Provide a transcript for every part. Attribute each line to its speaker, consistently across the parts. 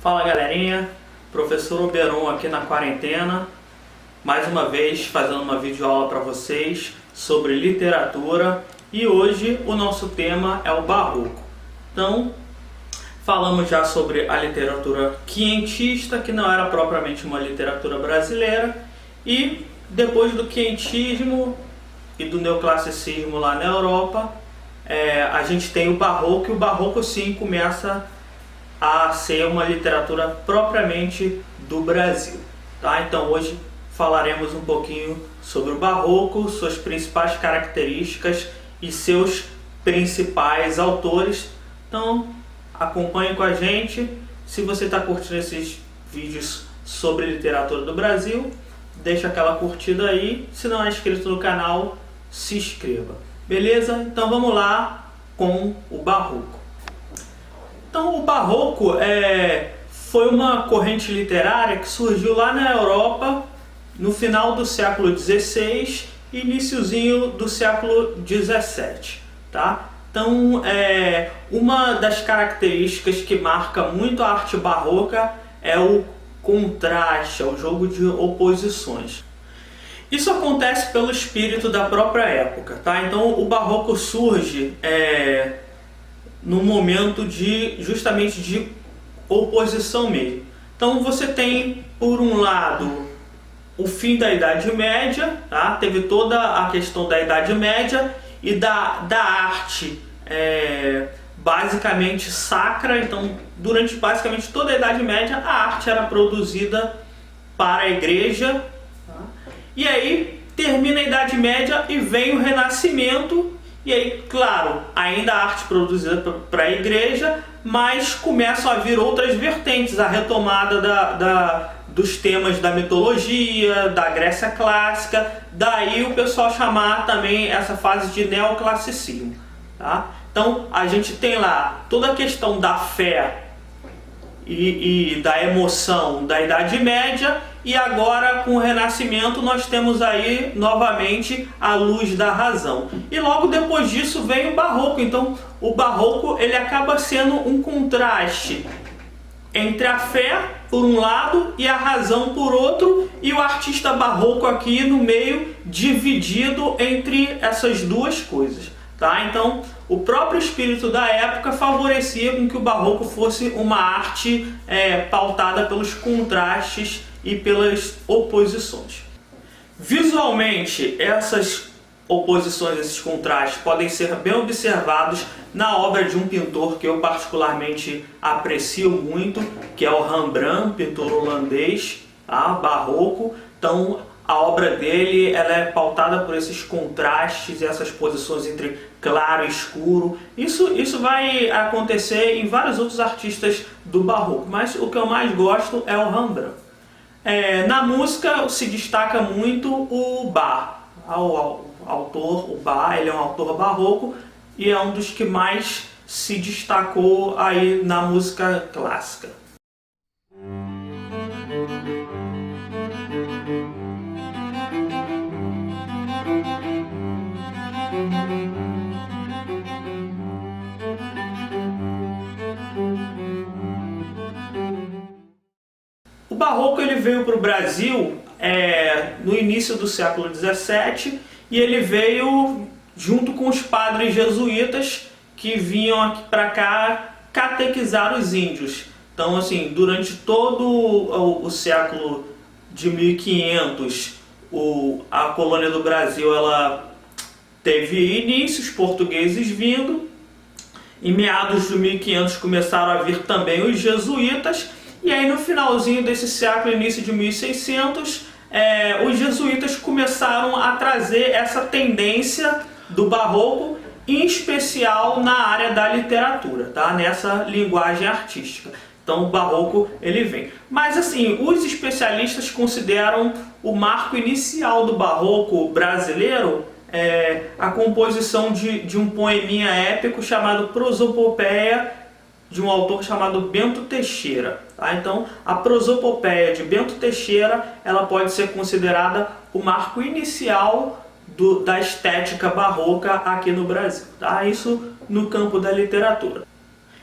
Speaker 1: Fala galerinha, professor Oberon aqui na quarentena, mais uma vez fazendo uma videoaula para vocês sobre literatura e hoje o nosso tema é o Barroco. Então, falamos já sobre a literatura quinhentista, que não era propriamente uma literatura brasileira, e depois do quinhentismo e do neoclassicismo lá na Europa, a gente tem o Barroco, e o Barroco sim começa a ser uma literatura propriamente do Brasil, tá? Então hoje falaremos um pouquinho sobre o Barroco, suas principais características e seus principais autores. Então acompanhe com a gente. Se você está curtindo esses vídeos sobre literatura do Brasil, deixa aquela curtida aí. Se não é inscrito no canal, se inscreva. Beleza? Então vamos lá com o Barroco. Então o Barroco foi uma corrente literária que surgiu lá na Europa no final do século XVI e iniciozinho do século XVII, tá? Então uma das características que marca muito a arte barroca é o contraste, é o jogo de oposições. Isso acontece pelo espírito da própria época, tá? Então o Barroco surge no momento justamente de oposição mesmo. Então você tem, por um lado, o fim da Idade Média, tá? Teve toda a questão da Idade Média e da arte basicamente sacra. Então, durante basicamente toda a Idade Média, a arte era produzida para a igreja, tá? E aí termina a Idade Média e vem o Renascimento. E aí, claro, ainda a arte produzida para a igreja, mas começam a vir outras vertentes, a retomada dos temas da mitologia, da Grécia clássica, daí o pessoal chamar também essa fase de neoclassicismo, tá? Então a gente tem lá toda a questão da fé e da emoção da Idade Média, e agora com o Renascimento nós temos aí novamente a luz da razão. E logo depois disso vem o Barroco. Então o Barroco ele acaba sendo um contraste entre a fé por um lado e a razão por outro, e o artista barroco aqui no meio, dividido entre essas duas coisas, tá? Então o próprio espírito da época favorecia com que o Barroco fosse uma arte pautada pelos contrastes e pelas oposições. Visualmente, essas oposições, esses contrastes podem ser bem observados na obra de um pintor que eu particularmente aprecio muito, que é o Rembrandt, pintor holandês, tá? Barroco. Então a obra dele ela é pautada por esses contrastes e essas posições entre claro e escuro. Isso vai acontecer em vários outros artistas do Barroco, mas o que eu mais gosto é o Rembrandt. Na música se destaca muito o Bach. O Bach, ele é um autor barroco e é um dos que mais se destacou aí na música clássica. O Barroco ele veio para o Brasil no início do século XVII, e ele veio junto com os padres jesuítas que vinham aqui para cá catequizar os índios. Então, assim, durante todo o século de 1500, a colônia do Brasil ela teve início, os portugueses vindo. Em meados de 1500 começaram a vir também os jesuítas. E aí no finalzinho desse século, início de 1600, os jesuítas começaram a trazer essa tendência do Barroco, em especial na área da literatura, tá? Nessa linguagem artística. Então o Barroco ele vem. Mas assim, os especialistas consideram o marco inicial do Barroco brasileiro a composição de um poeminha épico chamado Prosopopeia, de um autor chamado Bento Teixeira, tá? Então a Prosopopeia de Bento Teixeira ela pode ser considerada o marco inicial da estética barroca aqui no Brasil, tá? Isso no campo da literatura.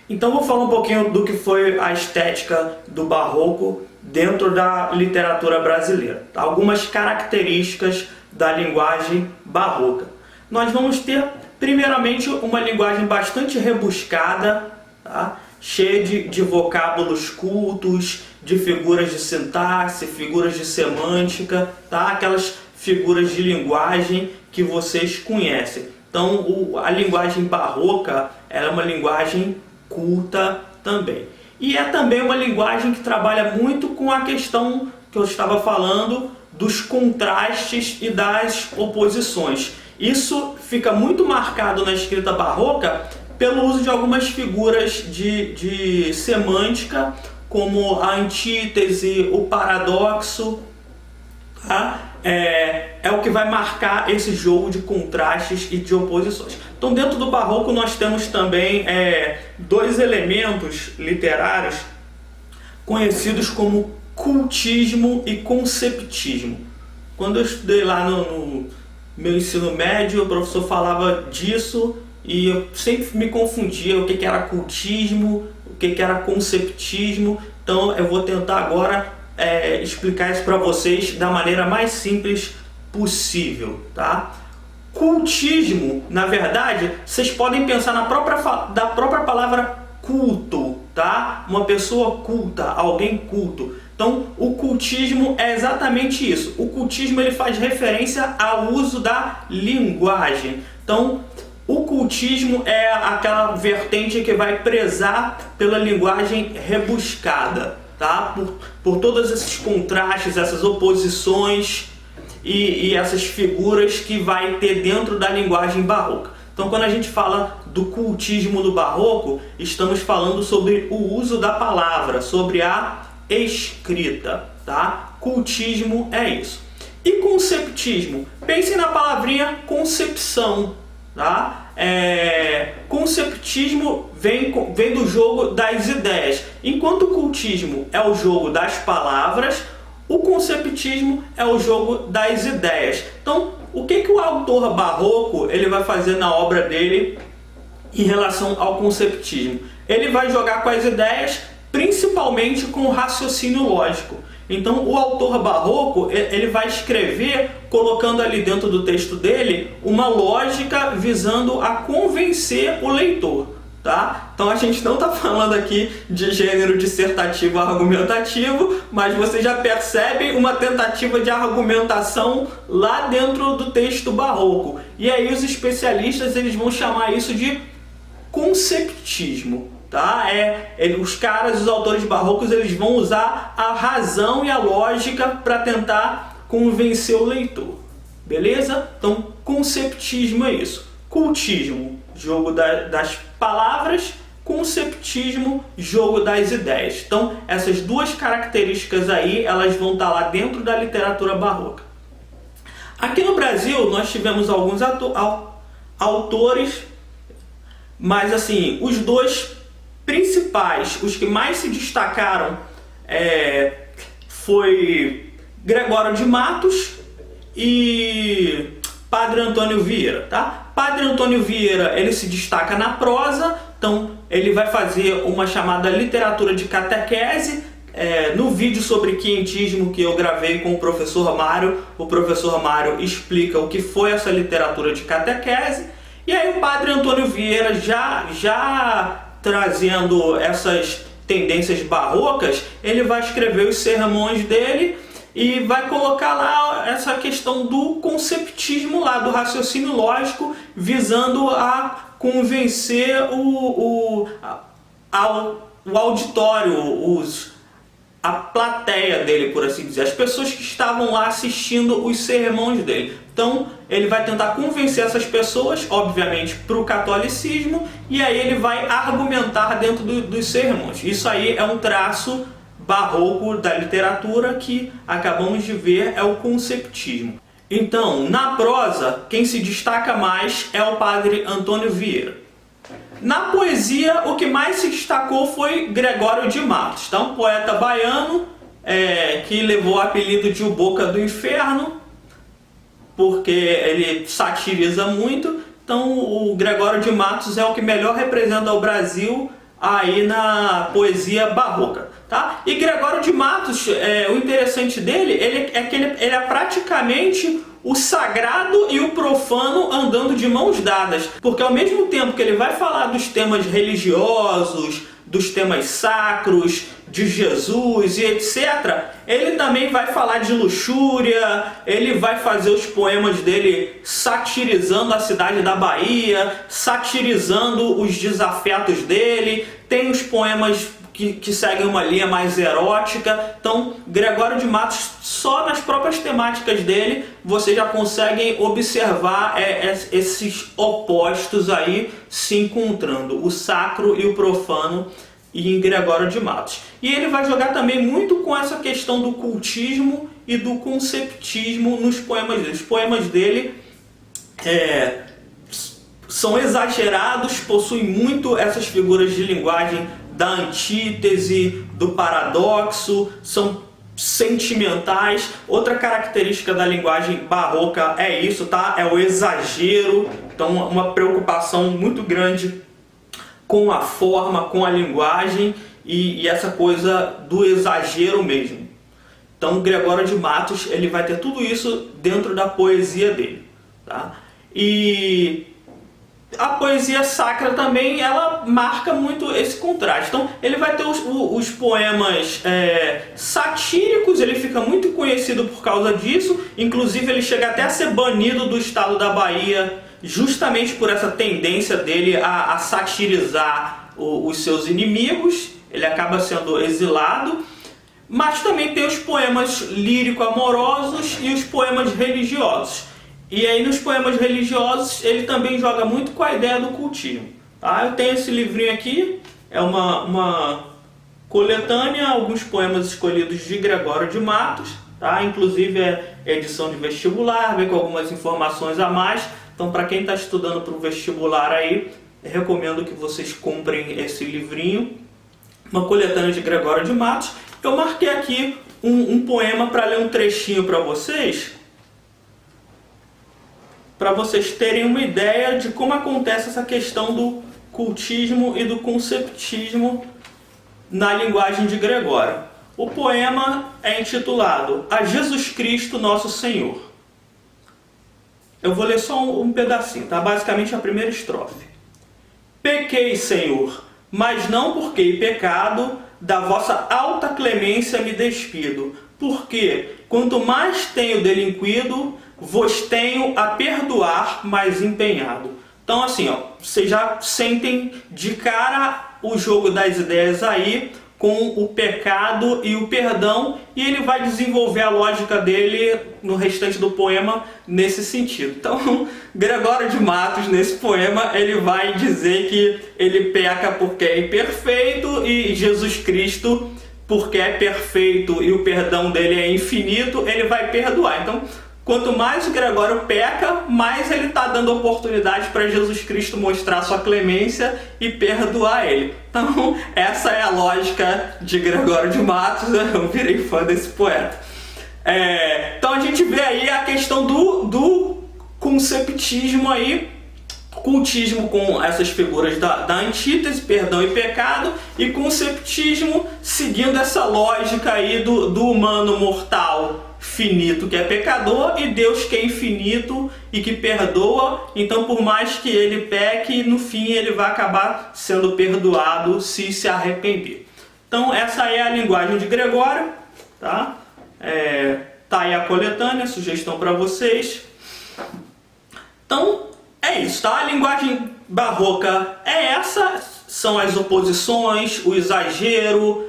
Speaker 1: Então vou falar um pouquinho do que foi a estética do barroco dentro da literatura brasileira. Tá? Algumas características da linguagem barroca. Nós vamos ter, primeiramente, uma linguagem bastante rebuscada, tá? Cheia de vocábulos cultos, de figuras de sintaxe, figuras de semântica, tá? Aquelas figuras de linguagem que vocês conhecem. Então, a linguagem barroca ela é uma linguagem culta também. E é também uma linguagem que trabalha muito com a questão que eu estava falando dos contrastes e das oposições. Isso fica muito marcado na escrita barroca pelo uso de algumas figuras de semântica, como a antítese, o paradoxo, tá? É o que vai marcar esse jogo de contrastes e de oposições. Então, dentro do barroco, nós temos também dois elementos literários conhecidos como cultismo e conceptismo. Quando eu estudei lá no meu ensino médio, o professor falava disso e eu sempre me confundia o que era cultismo, o que era conceptismo. Então, eu vou tentar agora explicar isso para vocês da maneira mais simples possível, tá? Cultismo, na verdade, vocês podem pensar da própria palavra culto, tá? Uma pessoa culta, alguém culto. Então, o cultismo é exatamente isso. O cultismo ele faz referência ao uso da linguagem. Então, o cultismo é aquela vertente que vai prezar pela linguagem rebuscada, tá? Por todos esses contrastes, essas oposições e essas figuras que vai ter dentro da linguagem barroca. Então, quando a gente fala do cultismo do barroco, estamos falando sobre o uso da palavra, sobre a escrita, tá? Cultismo é isso. E conceptismo? Pensem na palavrinha concepção, tá? Conceptismo vem do jogo das ideias. Enquanto o cultismo é o jogo das palavras, o conceptismo é o jogo das ideias. Então, o que o autor barroco ele vai fazer na obra dele em relação ao conceptismo? Ele vai jogar com as ideias, principalmente com o raciocínio lógico. Então, o autor barroco ele vai escrever colocando ali dentro do texto dele uma lógica visando a convencer o leitor. Tá? Então a gente não está falando aqui de gênero dissertativo argumentativo, mas você já percebe uma tentativa de argumentação lá dentro do texto barroco. E aí os especialistas eles vão chamar isso de conceptismo. Tá? Os caras, os autores barrocos, eles vão usar a razão e a lógica para tentar convencer o leitor. Beleza? Então conceptismo é isso. Cultismo, jogo das palavras, conceptismo, jogo das ideias. Então, essas duas características aí, elas vão estar lá dentro da literatura barroca. Aqui no Brasil, nós tivemos alguns autores, mas assim, os dois principais, os que mais se destacaram, foi Gregório de Matos e Padre Antônio Vieira, tá? Padre Antônio Vieira, ele se destaca na prosa, então ele vai fazer uma chamada literatura de catequese. No vídeo sobre quientismo que eu gravei com o professor Mário explica o que foi essa literatura de catequese. E aí o Padre Antônio Vieira, já trazendo essas tendências barrocas, ele vai escrever os sermões dele e vai colocar lá essa questão do conceptismo lá, do raciocínio lógico, visando a convencer o auditório, a plateia dele, por assim dizer, as pessoas que estavam lá assistindo os sermões dele. Então ele vai tentar convencer essas pessoas, obviamente, para o catolicismo, e aí ele vai argumentar dentro dos sermões. Isso aí é um traço barroco da literatura que acabamos de ver, é o conceptismo. Então, na prosa, quem se destaca mais é o Padre Antônio Vieira. Na poesia, o que mais se destacou foi Gregório de Matos, tá? Um poeta baiano que levou o apelido de O Boca do Inferno, porque ele satiriza muito. Então, o Gregório de Matos é o que melhor representa o Brasil aí na poesia barroca, tá? E Gregório de Matos, o interessante dele é que ele é praticamente o sagrado e o profano andando de mãos dadas, porque ao mesmo tempo que ele vai falar dos temas religiosos, dos temas sacros, de Jesus e etc., ele também vai falar de luxúria, ele vai fazer os poemas dele satirizando a cidade da Bahia, satirizando os desafetos dele, tem os poemas que seguem uma linha mais erótica. Então, Gregório de Matos, só nas próprias temáticas dele, você já consegue observar esses opostos aí se encontrando, o sacro e o profano, em Gregório de Matos. E ele vai jogar também muito com essa questão do cultismo e do conceptismo nos poemas dele. Os poemas dele são exagerados, possuem muito essas figuras de linguagem da antítese, do paradoxo, são sentimentais. Outra característica da linguagem barroca é isso, tá? É o exagero, então uma preocupação muito grande com a forma, com a linguagem e essa coisa do exagero mesmo. Então Gregório de Matos, ele vai ter tudo isso dentro da poesia dele, tá? E a poesia sacra também, ela marca muito esse contraste. Então ele vai ter os poemas satíricos, ele fica muito conhecido por causa disso. Inclusive ele chega até a ser banido do estado da Bahia, justamente por essa tendência dele a satirizar os seus inimigos. Ele acaba sendo exilado. Mas também tem os poemas lírico-amorosos e os poemas religiosos. E aí nos poemas religiosos ele também joga muito com a ideia do cultismo, tá? Eu tenho esse livrinho aqui, é uma coletânea, alguns poemas escolhidos de Gregório de Matos, tá? Inclusive é edição de vestibular, vem com algumas informações a mais. Então para quem está estudando para o vestibular aí, recomendo que vocês comprem esse livrinho, uma coletânea de Gregório de Matos. Eu marquei aqui um poema para ler um trechinho para vocês terem uma ideia de como acontece essa questão do cultismo e do conceptismo na linguagem de Gregório. O poema é intitulado A Jesus Cristo Nosso Senhor. Eu vou ler só um pedacinho, tá? Basicamente a primeira estrofe. Pequei, Senhor, mas não porque em pecado, da vossa alta clemência me despido, porque quanto mais tenho delinquido, vos tenho a perdoar mais empenhado. Então assim, vocês já sentem de cara o jogo das ideias aí, com o pecado e o perdão, e ele vai desenvolver a lógica dele no restante do poema nesse sentido. Então, Gregório de Matos, nesse poema, ele vai dizer que ele peca porque é imperfeito, e Jesus Cristo, porque é perfeito e o perdão dele é infinito, ele vai perdoar. Então, quanto mais o Gregório peca, mais ele está dando oportunidade para Jesus Cristo mostrar sua clemência e perdoar ele. Então, essa é a lógica de Gregório de Matos. Eu virei fã desse poeta. Então a gente vê aí a questão do conceptismo aí, cultismo com essas figuras da antítese, perdão e pecado, e conceptismo seguindo essa lógica aí do humano mortal finito que é pecador, e Deus que é infinito e que perdoa. Então por mais que ele peque, no fim ele vai acabar sendo perdoado se arrepender. Então essa é a linguagem de Gregório, tá? Tá aí a coletânea, sugestão para vocês. Então é isso, tá? A linguagem barroca é essa, são as oposições, o exagero,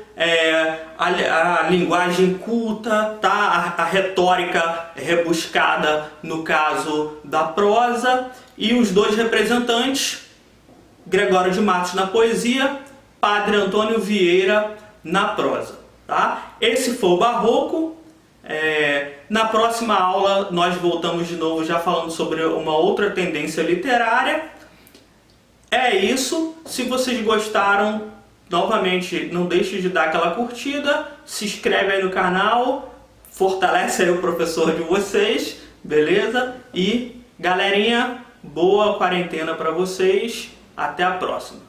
Speaker 1: a linguagem culta, tá? A retórica rebuscada no caso da prosa, e os dois representantes, Gregório de Matos na poesia, Padre Antônio Vieira na prosa, tá? Esse foi o Barroco. Na próxima aula nós voltamos de novo já falando sobre uma outra tendência literária. É isso. Se vocês gostaram, novamente, não deixe de dar aquela curtida, se inscreve aí no canal, fortalece aí o professor de vocês, beleza? E galerinha, boa quarentena para vocês, até a próxima.